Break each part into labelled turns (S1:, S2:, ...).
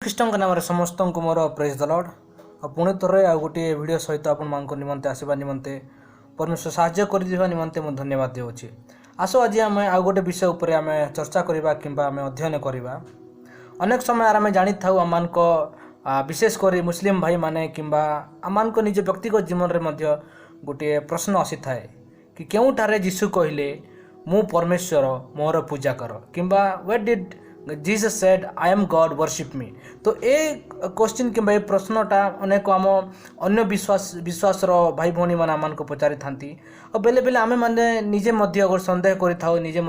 S1: ख्रीष्ट नाम समस्त को मोर प्रेज द लॉर्ड पुणी थोड़े आ गोटे वीडियो सहित आपण निमंते आसवा निमंते परमेश्वर साहाय्य कर निमंते मुझे धन्यवाद देउछि। आस आज आम आ गोटे विषय उपर आम चर्चा करवा कि अध्ययन करवा। अनेक समय आम जानी था आम विशेषकर मुस्लिम भाई माने किंबा आम निज व्यक्तिगत जीवन में गोटे प्रश्न आसी थाए कि केउठारे यीशु कहले मु परमेश्वर मोर पूजा कर किंबा what did Jesus said I am God worship me. तो ए क्वेश्चन कि प्रश्नटा अनेक आम अन्य विश्वास भाई भौणी मैंने आम पचारि था और बेले बेले आम मैंने निजे अगर सन्देह कर निजे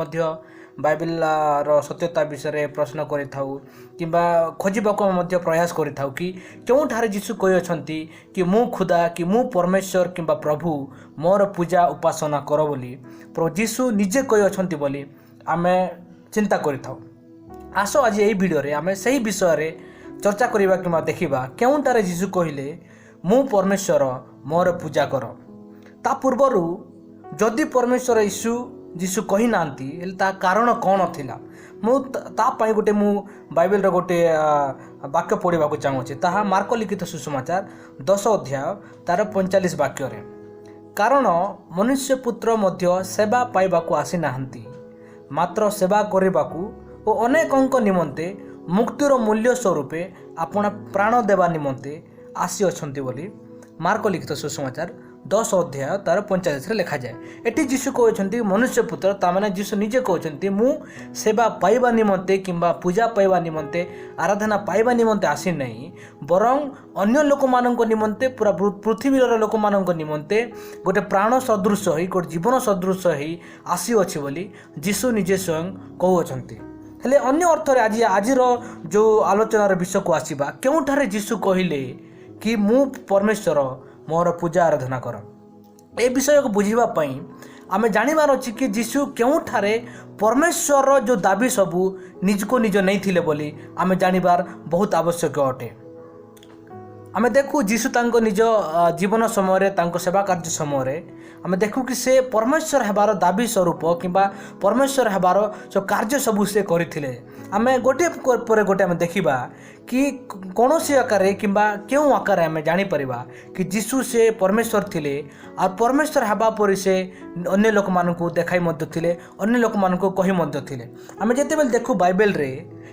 S1: बाइबल रो सत्यता विषय प्रश्न करिबा खोजबाक प्रयास करिथाउ कि केउठारे यीशु कहि कि मु खुदा कि मु परमेश्वर किंबा प्रभु मोर पूजा उपासना कर बोली प्रभु यीशु निजे कहि बोली आमे चिंता करिथाउ। आसो आज यही वीडियो रे आमे सही विषय रे चर्चा करिबा किंबा देखिबा केउठारे यीशु कहिले मु परमेश्वर मोर पूजा कर। ता पूर्वरु जदि परमेश्वर यीशु कही नांती ता कारण कौन थिला मुझे गोटे बाइबल रो गोटे वाक्य पढ़ा चाहूँगी ताहा मार्क लिखित सुसमाचार 10 अध्याय तार 45 वाक्य रे कारण मनुष्य पुत्र मध्य सेवा पाइबाकू आसी नाहंती मात्र सेवा करिबाकू और अनेकंक निमंते मुक्तिर मूल्य स्वरूपे आपण प्राण देवा निमंते आसी अछंती बोली मार्क लिखित सुसमाचार 10 अध्याय तार 45 लिखा जाए। एटी यीशु कहते मनुष्य पुत्र तामाने यीशु निजे कहते मु सेवा पाइबा निमंते किंबा पूजा पाइबा निमंते आराधना पाइबा निमंते आसी नहीं बरं अन्य लोक मानक निमंते पूरा पृथ्वीर लोक मानक निमंते गोटे प्राण सदृश ही गोटे जीवन सदृश ही आसी अछि बोली यीशु निजे स्वयं कहउछंती। हेले अन्य अर्थ रे आज जो आलोचनार विषय को आसीबा केउठारे यीशु कहिले कि मु परमेश्वर मोर पूजा आराधना कर। ए विषय को बुझापी आम जानवर अच्छी कि यीशु केउठारे परमेश्वर जो दाबी सबू निज को निज नहीं थिले बोली आम जानवर बहुत आवश्यक अटे। आम देखू यीशु तांको निज जीवन समय सेवा कार्य समय आम देखू कि से परमेश्वर हेबार दाबी स्वरूप किंबा परमेश्वर हेबार जो कार्य सबू से करथिले। आम गोटे पर गोटे आम देखिबा कि कौन सी आकार किंबा क्यों आकार आम जापर कि यीशु से परमेश्वर थिले और परमेश्वर हेबा पर से अन्य लोक मानकू देखाई थिले अन्य लोक मानकू कही थिले। आम जेतेबेले देखू बाइबल रे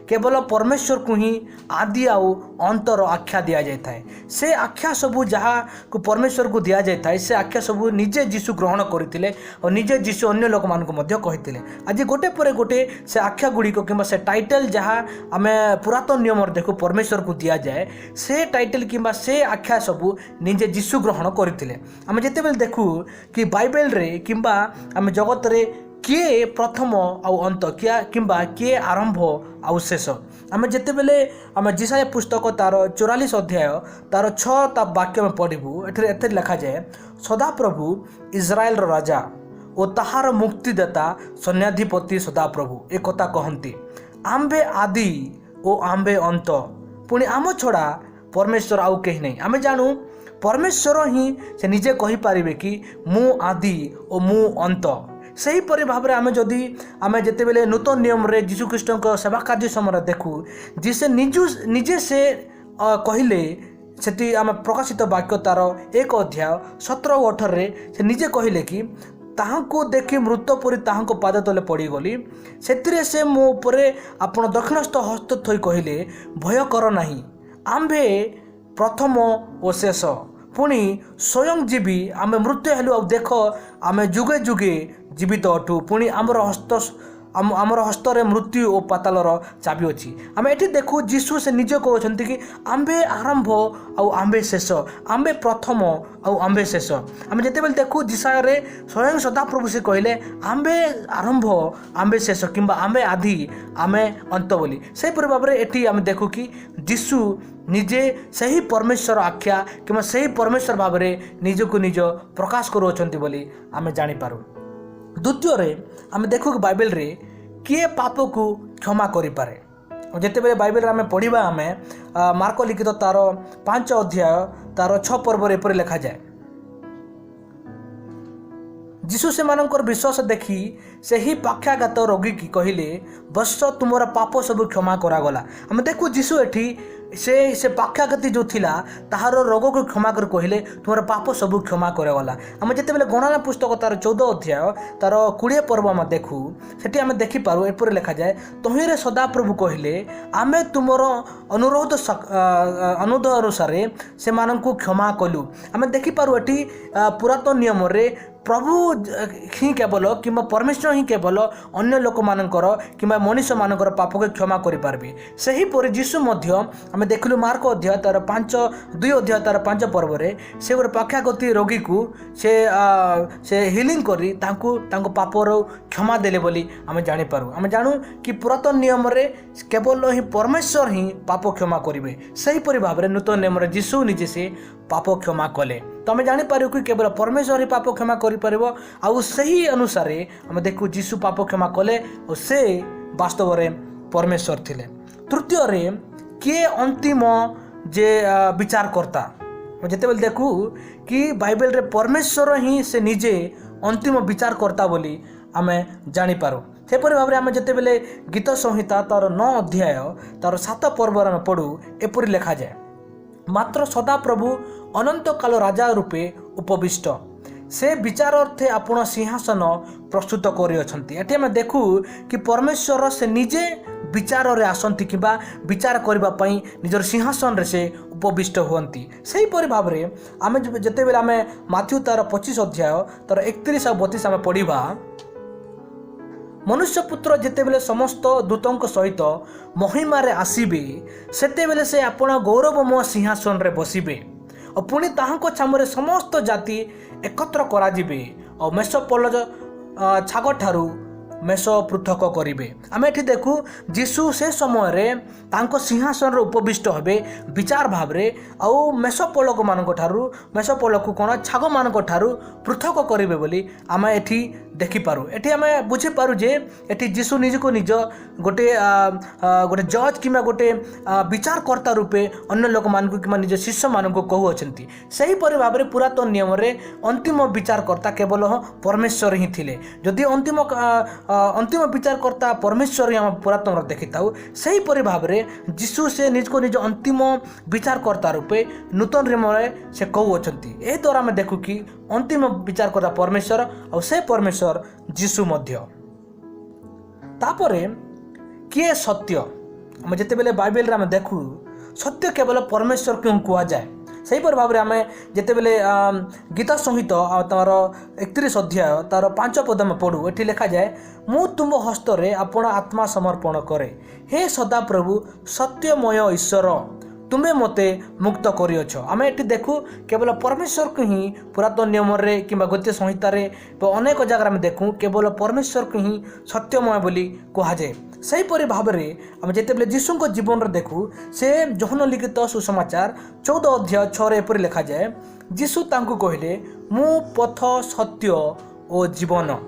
S1: केवल परमेश्वर को ही आदि आउ अंतर आख्या दि जाए से आख्या सबू जहाँ को परमेश्वर को दि जाए से आख्या सबू निजे यीशु ग्रहण करते और निजे यीशु अन्य लोक मानक कही आज गोटे पर गोटे से आख्या गुड़िक कि से टाइटल जहाँ आम पुरातन नियम देखू परमेश्वर को दि जाए से टाइटल कि से आख्या सबू निजे यीशु ग्रहण करते। आम जितेबाला देखू कि बाइबल रे किंबा आम जगत रे किए प्रथम आउ अंत क्या किंबा किए आरंभ आउ शेष आम जितेबेले आम जिसाया पुस्तक तार 44 अध्याय तार 6 वाक्य में पढ़ू एथे लिखा जाए सदा प्रभु इस्राएल राजा और ताहार मुक्तिदाता सैन्याधिपति सदा प्रभु एक कथा कहती आम्भे आदि ओ आम्भे अंत पुणी आम छड़ा परमेश्वर आउ कहीं नहीं। आम जानू परमेश्वर ही से निजे कही पारिबे कि मु आदि और मु अंत सही परि भाव आम जदि आम जितेबेले नूतन नियम रे यीशु ख्रीष्ट सेवा कार्य समय देखू जिसे निजे से कहले सेठी आम प्रकाशित वाक्य तार 1 अध्याय 17 और 18 से निजे कहले कि ताहाको देखि मृत परी ताहाको पाद तले पड़गली से मो उपरे आपण दक्षिणस्थ हस्त थई कहले भय कर नाही आम्भे प्रथम और शेष पुणी स्वयं जीवी आम मृत्यु हेलु आ देख आम जुगे जुगे जीवित अटू पुणी आमर हस्तर मृत्यु और पातालर चाबी अच्छी। आम ये देखू यीशु से निज कहते कि आम्भे आरंभ आउ आम्भे शेष आम्भे प्रथम आउ आम्भे शेष। आम जितेबाला देखू जिसारे स्वयं सदा प्रभु से कहले आम्भे आरंभ आम्भे शेष किंबा आम्भे आदि आमे अंत बोली से भाव में ये आम देखू कि यीशु निजे सही परमेश्वर आख्या कि सही परमेश्वर भाव में निजको निज प्रकाश करुँच बोली आम जानीपारू। द्वितीय आम देखू कि बाइबल रे किए पाप को क्षमा करें जितेबाला बाइबल आम पढ़ा आम मार्क लिखित तार 5 अध्याय तार 6 पर्व एपरी लिखा जाए यीशु से विश्वास देखी से ही पाख्याघात रोगी की कहले बस तुमर पाप सब क्षमा करागला। आम देखू यीशु एठी से पाख्यागति जो थिला ताहार रोग को क्षमा कर कहले तुम पाप सब क्षमा करगला। आम जिते गणना पुस्तक तार 14 अध्याय तार 20 पर्व आम देखू सेठी आम देखिपारू एपरि लिखा जाए तहिरे सदाप्रभु कहले आमे तुमर अनुरोध अनुसार से मानकु क्षमा कलु। आम देखिपारू एटी पुरातन नियम रे प्रभु ही केवल कि परमेश्वर ही केवल अन्य लोक मानकर कि मनीष मानकर पाप के क्षमा करें। से हीपर जीशु आम देखलु मार्क अध्याय तार 2 अध्याय तार 5 पर्व रे से गोटे पक्षागति रोगी को से हिलिंग करी तांको पापर क्षमा देले बोली आम जानीपारू। आम जानू कि पुरातन नियम रे केवल ही परमेश्वर ही पाप क्षमा करेंगे। सेहीपरि भाव में नूतन नियम रे जीशु निजे से पाप क्षमा कले। तो आम जानीपारू कि केवल परमेश्वर ही पाप क्षमा कर आउ सही अनुसार आम देखू जीशु पाप क्षमा कले और से वास्तव रे परमेश्वर थिले। तृतीय रे किए अंतिम जे विचारकर्ता जिते बेले देखू कि बाइबल रे परमेश्वर ही से निजे अंतिम विचारकर्ता बोली आम जानीपारू। सेपरि भाव में आम जिते बेले गीत संहिता तार 9 अध्याय तार 7 पर्व आम पढ़ू एपरि लिखा जाए मात्र सदा प्रभु अनंत काल राजा रूपे उपविष्ट से विचार अर्थे आपण सिंहासन प्रस्तुत कर देखू कि परमेश्वर से निजे विचार रे आसंती कि विचार करने निजर सिंहासन रे से उपविष्ट हुंती। सेहीपरि भाव में आम जिते बेले आम माथ्यू तार 25 अध्याय तार 31 और 32 आम पढ़ा मनुष्य पुत्र जितेबेले समस्त दूतों सहित महिमारे आसीबे सेतेबेले से आपण गौरवमय सिंहासन रे बसिबे और पुणी ताहांको छामरे समस्त जाति एकत्र कराजिबे और मेषपलज छाग ठारू मेष पृथक करेंगे। आम एठी देखू जीशु से समय रे तांको सिंहासन रे उपविष्ट हेबे विचार भाव रे आउ मेषपलक मानक ठारू मेषपलक कोन छाग मानक ठारू पृथक करेंगे बोली आम एठी देखि पारू। एठी आम बुझी पारू जे एठी जीशु निज को निज गोटे गोटे जज किंबा गोटे विचारकर्ता रूपे अन्य लोक मानक किंबा निज शिष्य मानक कहू अछंती। सेही परि भाबरे पुरातन नियम रे अंतिम विचारकर्ता केवल परमेश्वर ही थिले। जदि अंतिम विचारकर्ता परमेश्वर ही आम पुरातन देखि थाउ सेहीपरि भाव में जीशु से निज को निज अंतिम विचारकर्ता रूपे नूतन नियम रे से कहू अछंती। ए द्वारा आम देखू कि अंतिम विचारकर्ता परमेश्वर और से परमेश्वर जीशु मध्य। तापरे किए सत्य आम जिते बेले बाइबल रे आम देखू सत्य केवल परमेश्वर क्यों कहा जाए। सेहीपरि भाव में आम जिते बेले गीत संहित तार 31 अध्याय तार 5 पद में पढ़ू एठी लिखा जाए मु तुम हस्तरे आपण आत्मा समर्पण करे हे सदा प्रभु सत्यमय ईश्वर तुम्हें मते मुक्त करियछ। आम एठी देखू केवल परमेश्वर को ही पुरातन नियम रे किंबा गीत संहिता रे अनेक जगह में देखू केवल परमेश्वर को ही सत्यमय बोली कहा जाए। सेहीपरि भाव में आम जिते जीशु को जीवन रे देखू से यूहन्ना लिखित सुसमाचार 14 अध्याय 6 रे एपरि लिखा जाए जीशु तांको कहले मु पथ सत्य और जीवन।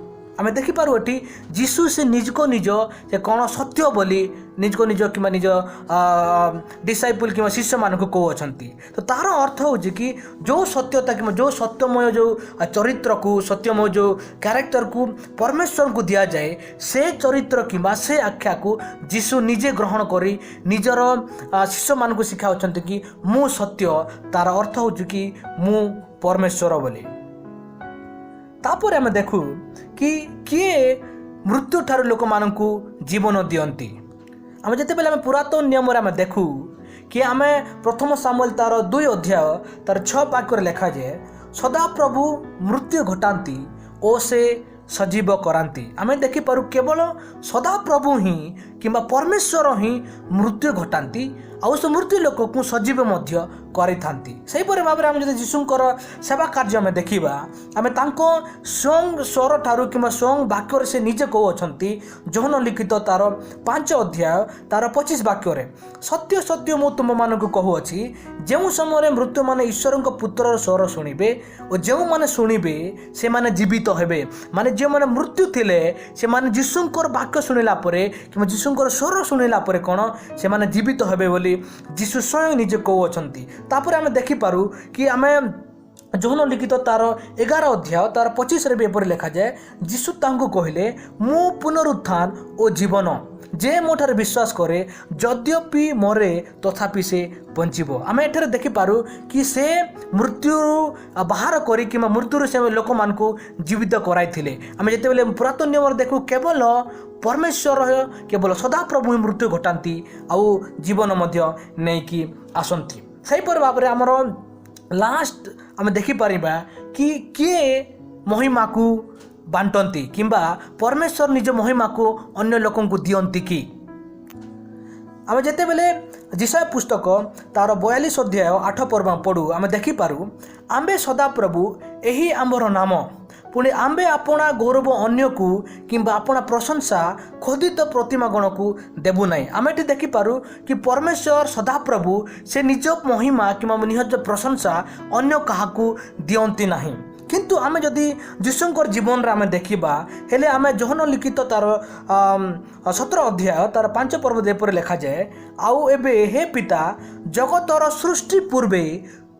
S1: आम देखिपारू एटी जीशु से निज को निज से कौन सत्य बोली निज को निज कि निज डिसाइपल कि शिष्य मानक कौ अच्छा। तो तार अर्थ हो कि जो सत्यता कि जो सत्यमय जो चरित्र को सत्यमय जो कैरेक्टर को परमेश्वर को दिया जाए से चरित्र कि से आख्या को जीशु निजे ग्रहण करी निजर शिष्य मानक शिखा कि मु सत्य तार अर्थ हो कि मु परमेश्वर बोली। तापर आम देखू कि किए मृत्यु ठार लोक मानकु जीवन दियंती। आम जिते बेले आम पुरातन नियम आम देखू कि आम प्रथम सामुएल तार 2 अध्याय तार 6 वाक्य लिखा जाए सदा प्रभु मृत्यु घटाती ओ से सजीव कराती। आम देखिपारू केवल सदा प्रभु ही किंबा परमेश्वर ही मृत्यु घटाती आउ से मृत्यु लोक को सजीव मध्य करिथांती। सेहीपरि भाव में आम जदि जीशुंकर सेवा कार्य आम देखिबा आम तांको स्वयं स्वर ठारू किंबा स्वयं वाक्य से निजे कहू अछंती यूहन्ना लिखित तार 5 अध्याय तार 25 वाक्य सत्य सत्य मु तुम मानक कहू अछि जो समय मृत्यु माने ईश्वर पुत्र स्वर शुणिबे और जो माने शुणिबे से माने जीवित हेबे। माने जो माने मृत्यु थिले से माने जीशुंकर वाक्य शुणिला परे किंबा जीशुंकर स्वर शुणिला परे कोन से माने जीवित हेबे बोली जीशु स्वयं निजे कहू अछंती। तापर आम देखिपारू कि आम यूहन्ना लिखित तार 11 अध्याय तार 25 रे भी एपरि लिखा जाए जीशु तांको कहले मु पुनरुत्थान ओ जीवन जे मोठारे विश्वास करे यद्यपि मरे तथापि से बंचिब। आम एठारे देखिपारू कि से मृत्यु बाहर करी कि मृत्यु से लोक मान जीवित कराई। आम जिते पुरातन नियम देखू केवल परमेश्वर केवल सदाप्रभु ही मृत्यु घटाती आउ जीवन नहीं आसती। सहीपर भाव में आमर लास्ट आम देखिपर कि किए महिमा को बांटती किंबा परमेश्वर निज महिमा को अन्य लोक दियंती कि। आम जिते बेले जिसाय पुस्तक तार 42 अध्याय 8 पर्व पढ़ू आम देखिपारू आम्बे सदाप्रभु यही आम्बर नाम पुणी आम्बे अपना गौरव अन्य को किंबा अपना प्रशंसा खोदित प्रतिमा गण को देबू ना। आम ये देखिपारू कि परमेश्वर सदाप्रभु से निज महिमा कि निज प्रशंसा अन्य क्या दियंती नहीं। किंतु आम जदि जीशुंकर जीवन रे आम देखा हेले आम जोहन लिखित तार 17 अध्याय तार 5 पर्व जेपर लिखा जाए आउ एबे हे पिता जगतर सृष्टि पूर्वे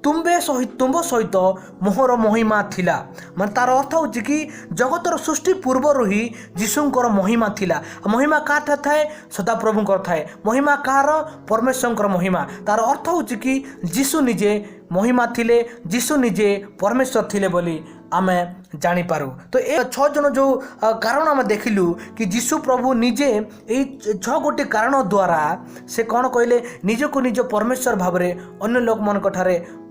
S1: तुम सहित मोहर महिमा थिला। मान तार अर्थ हो कि जगतर सृष्टि पूर्वर ही जीशुंकर महिमा थिला। महिमा कार थाए सदाप्रभुंकर थाए महिमा कार परमेश्वर महिमा। तार अर्थ हो कि जीशु निजे महिमा थिले जीशु निजे परमेश्वर थिले बोली आमे जानी पारू। तो ये 6 जन जो कारण आम देखिलु कि जीशु प्रभु निजे यही 6 गोटी कारण द्वारा से कौन कहले निज को निज परमेश्वर भाव में अन्य लोक मान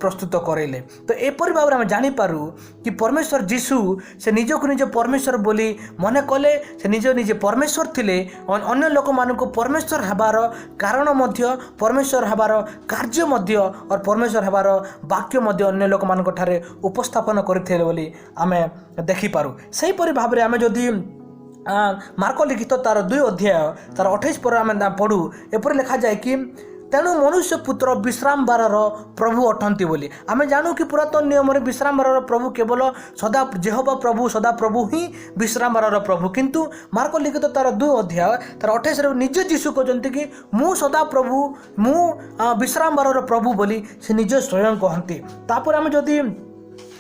S1: प्रस्तुत करेले। तो एपरी भाव में आम जानीपारू कि परमेश्वर जीशु से निज को निज परमेश्वर बोली मन कले से निज निजे परमेश्वर थिले अन्य लोक मान परमेश्वर हबार कारण मध्य परमेश्वर हबार कार्य मध्य और परमेश्वर हबार वाक्य मध्य अन्य लोक मान उपस्थापन करथिले बोली आमे देखिपारू। सेहीपरि भाव में आम जदि मार्क लिखित तार 2 अध्याय तार 28 पर आम पढ़ू एपर लिखा जाए कि तेणु मनुष्य पुत्र विश्राम बार प्रभु अटंती बोली। आम जानू कि पुरातन नियम विश्राम बार प्रभु केवल सदा जेहोवा प्रभु सदा प्रभु ही विश्राम बार प्रभु। किंतु मार्क लिखित तार 2 अध्याय तार 28 निज जीशु कहते कि मु सदा प्रभु मु विश्राम बार प्रभु बोली से निज स्वयं कहती। तापर आम जदि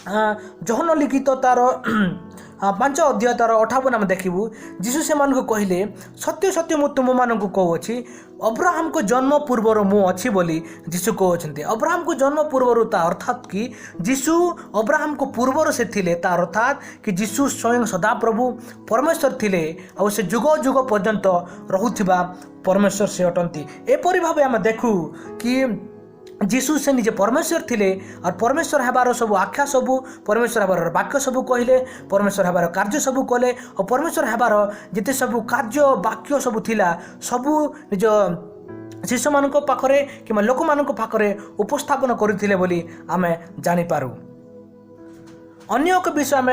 S1: जोहन लिखित तार 5 अध्याय तार 58 आम देखू जीशु से कहले सत्य सत्य मु तुम मान कहूँ अब्राहम को जन्म पूर्वर मु अच्छी बोली जीशु कहते। अब्राहम को जन्म पूर्वर ता अर्थात कि जीशु अब्राहम को पूर्वर से थिले ता अर्थात कि जीशु स्वयं सदाप्रभु परमेश्वर थिले और से जुग जुग पर्यंत रहुथिबा परमेश्वर से अटंती। एपरी भाव आम देखू कि जीशु से निजे परमेश्वर थिले और परमेश्वर हेबार सब आख्या सबू परमेश्वर हेबार वाक्य सबू कहले परमेश्वर हेबार कार्य सबू कले और परमेश्वर हेबार जिते सबू कार्य वाक्य सबू थिला सबू निज शिष्य मान पाखरे कि लोक मान पाखरे उपस्थापन करथिले बोली आमे जानी पारू। अन्य एक विषय आम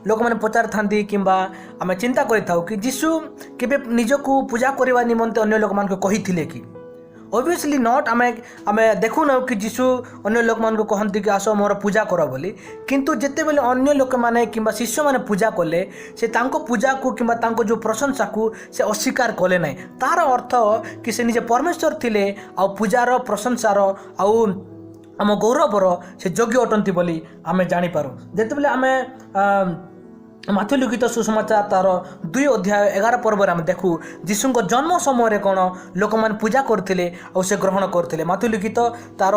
S1: लोक मैंने पचार था कि आम चिंता करिथाउ कि जीशु केबे निजको पूजा करने निमंते अन्य लोक मान कही थिले कि ऑब्वियसली नॉट। आम देखु ना कि जीशु अन्य लोक मान कहती कि आस मोर पूजा कर बोली। किंतु जिते बेले अन्य लोक मैंने कि शिष्य मैंने पूजा कले से तांको पूजा को कि जो प्रशंसा को से अस्वीकार कले ना। तार अर्थ कि से निजे परमेश्वर थिले आ पूजार प्रशंसार आउ आम गौरवर से योग्य अटंती बोली आम जानीपारू। जिते बेले आम माथ्यू लिखित सुसमाचार तार 2 अध्याय 11 पर्व आम देखू जीशुंक जन्म समय कौन लोक मैंने पूजा करते और से ग्रहण करते। माथ्यू लिखित तार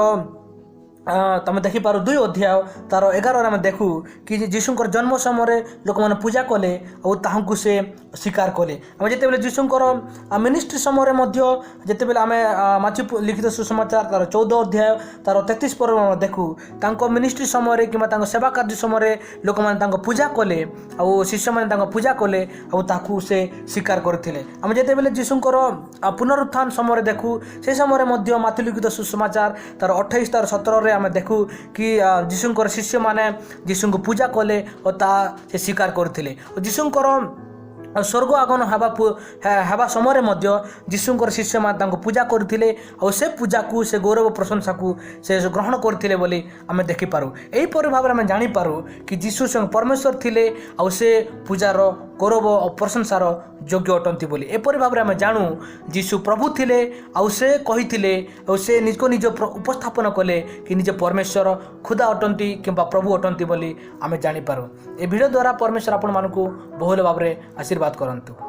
S1: तुम देखिपार 2 अध्याय तार 11 आम देखू कि जीशुंकर जन्म समय लोक मैंने पूजा कले और ताहू से स्वीकार कले। आम जिते बेले जीशुंकर मिनिस्ट्री समय जिते बेले आम माथ्यू लिखित सुसमाचार तार 14 अध्याय तार 33 पर्व देखू तांको मिनिस्ट्री समय कि सेवा कार्य समय लोक मैंने पूजा कले और शिष्य मैंने पूजा कले और ताकू से स्वीकार करते। आम जिते बेले जीशुंकर पुनरुत्थान समय देखू से समय माथ्यू लिखित सुसमाचार तार 28 तार 17 आम देखू कि जीशुंकर शिष्य माने जीशु को पूजा कले और ता से स्वीकार करते। जीशुंकर स्वर्ग आगमन हवा समय जीशुंकर शिष्य मान पूजा करते और से पूजा को से गौरव प्रशंसा को से ग्रहण करते बोली आम देखिपारू। यहीपरि भाव में आम जानीपारू कि जीशु स्वयं परमेश्वर थिले और से पूजार गौरव और प्रशंसार योग्य अटंती बोली। एपरि भाव में आम जानू जीशु प्रभु थिले और से कही और से निज को निज उपस्थापन कले कि निज परमेश्वर खुदा अटंती किंबा प्रभु अटंती बोली आम जानीपारू। ए वीडियो द्वारा परमेश्वर आपण मानकु बहुल भाव में आशीर्वाद करंतु।